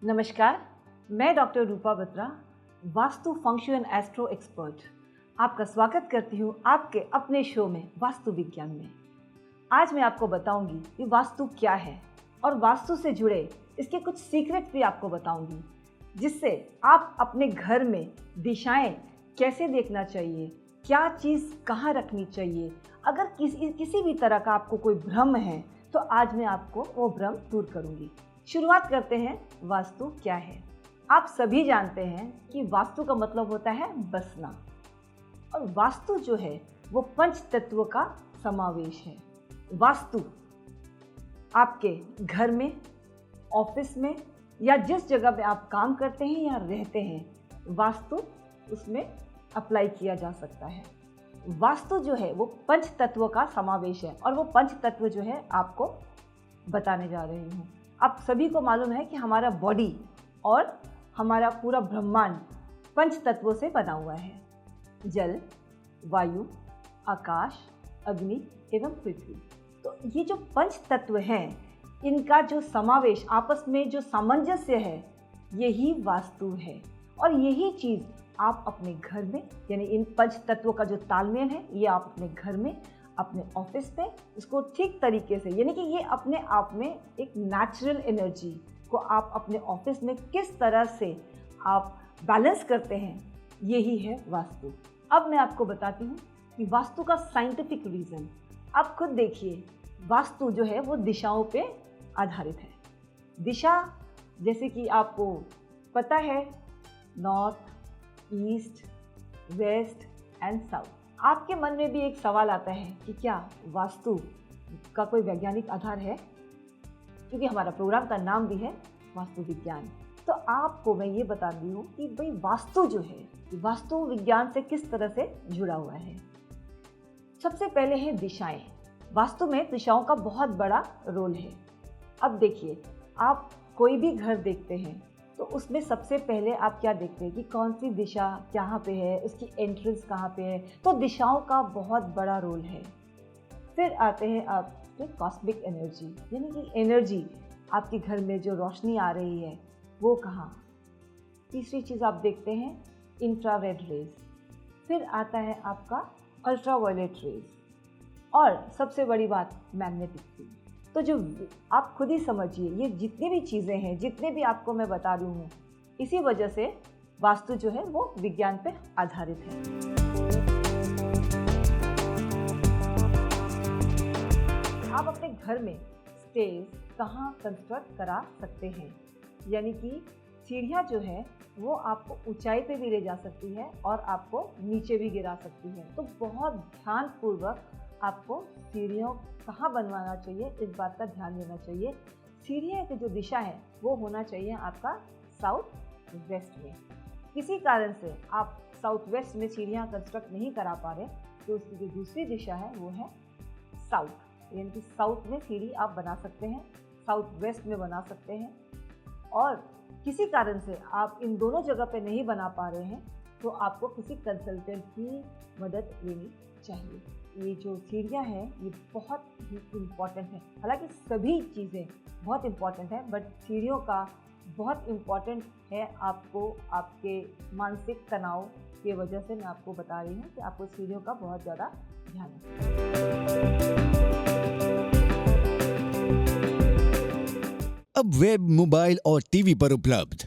नमस्कार, मैं doctor Rupa Batra, vastu feng shui and astro expert आपका स्वागत करती हूँ आपके अपने शो में वास्तु विज्ञान में। आज मैं आपको बताऊंगी कि वास्तु क्या है और वास्तु से जुड़े इसके कुछ सीक्रेट्स भी आपको बताऊंगी, जिससे आप अपने घर में दिशाएं कैसे देखना चाहिए, क्या चीज़ कहाँ रखनी चाहिए। अगर किसी भी तरह का आपको कोई भ्रम है तो आज मैं आपको वो भ्रम दूर करूंगी। शुरुआत करते हैं, वास्तु क्या है। आप सभी जानते हैं कि वास्तु का मतलब होता है बसना, और वास्तु जो है वो पंच तत्व का समावेश है। वास्तु आपके घर में, ऑफिस में या जिस जगह पे आप काम करते हैं या रहते हैं, वास्तु उसमें अप्लाई किया जा सकता है। वास्तु जो है वो पंच तत्व का समावेश है, और वो पंच तत्व जो है आपको बताने जा रही हूँ। आप सभी को मालूम है कि हमारा बॉडी और हमारा पूरा ब्रह्मांड पंच तत्वों से बना हुआ है: जल, वायु, आकाश, अग्नि एवं पृथ्वी। तो ये जो पंच तत्व हैं, इनका जो समावेश, आपस में जो सामंजस्य है, यही वास्तु है। और यही चीज़ आप अपने घर में, यानी इन पंच तत्वों का जो तालमेल है, ये आप अपने घर में, अपने ऑफिस में इसको ठीक तरीके से, यानी कि ये अपने आप में एक नेचुरल एनर्जी को आप अपने ऑफिस में किस तरह से आप बैलेंस करते हैं, यही है वास्तु। अब मैं आपको बताती हूँ कि वास्तु का साइंटिफिक रीज़न। आप खुद देखिए, वास्तु जो है वो दिशाओं पे आधारित है। दिशा जैसे कि आपको पता है, north, east, west and south. आपके मन में भी एक सवाल आता है कि क्या वास्तु का कोई वैज्ञानिक आधार है, क्योंकि हमारा प्रोग्राम का नाम भी है वास्तु विज्ञान। तो आपको मैं ये बता रही हूँ कि भाई वास्तु जो है, वास्तु विज्ञान से किस तरह से जुड़ा हुआ है। सबसे पहले है दिशाएं। वास्तु में दिशाओं का बहुत बड़ा रोल है। अब देखिए, आप कोई भी घर देखते हैं तो उसमें सबसे पहले आप क्या देखते हैं कि कौन सी दिशा कहाँ पे है, उसकी एंट्रेंस कहाँ पे है। तो दिशाओं का बहुत बड़ा रोल है। फिर आते हैं आपके कॉस्मिक एनर्जी, यानी कि एनर्जी आपके घर में जो रोशनी आ रही है वो कहाँ। तीसरी चीज़ आप देखते हैं इंफ्रारेड रेज। फिर आता है आपका अल्ट्रावायलेट रेज, और सबसे बड़ी बात मैग्नेटिक फील्ड। तो जो आप खुद ही समझिए, ये जितनी भी चीज़ें हैं, जितने भी आपको मैं बता रही हूँ, इसी वजह से वास्तु जो है वो विज्ञान पे आधारित है। आप अपने घर में स्टेज कहाँ कंस्ट्रक्ट करा सकते हैं, यानी कि सीढ़ियाँ जो है वो आपको ऊंचाई पे भी ले जा सकती है और आपको नीचे भी गिरा सकती है। तो बहुत ध्यानपूर्वक आपको सीढ़ियों कहाँ बनवाना चाहिए, इस बात का ध्यान देना चाहिए। सीढ़ियों की जो दिशा है वो होना चाहिए आपका साउथ वेस्ट में। किसी कारण से आप साउथ वेस्ट में सीढ़ियाँ कंस्ट्रक्ट नहीं करा पा रहे, तो उसकी जो दूसरी दिशा है वो है साउथ, यानी कि साउथ में सीढ़ी आप बना सकते हैं, साउथ वेस्ट में बना सकते हैं। और किसी कारण से आप इन दोनों जगह पे नहीं बना पा रहे हैं तो आपको किसी कंसल्टेंट की मदद लेनी चाहिए। ये जो सीढ़ियाँ हैं ये बहुत ही इम्पॉर्टेंट है। हालांकि सभी चीज़ें बहुत इम्पॉर्टेंट है, बट सीढ़ियों का बहुत इम्पॉर्टेंट है। आपको आपके मानसिक तनाव की वजह से मैं आपको बता रही हूँ कि आपको सीढ़ियों का बहुत ज़्यादा ध्यान रखना। अब वेब, मोबाइल और टीवी पर उपलब्ध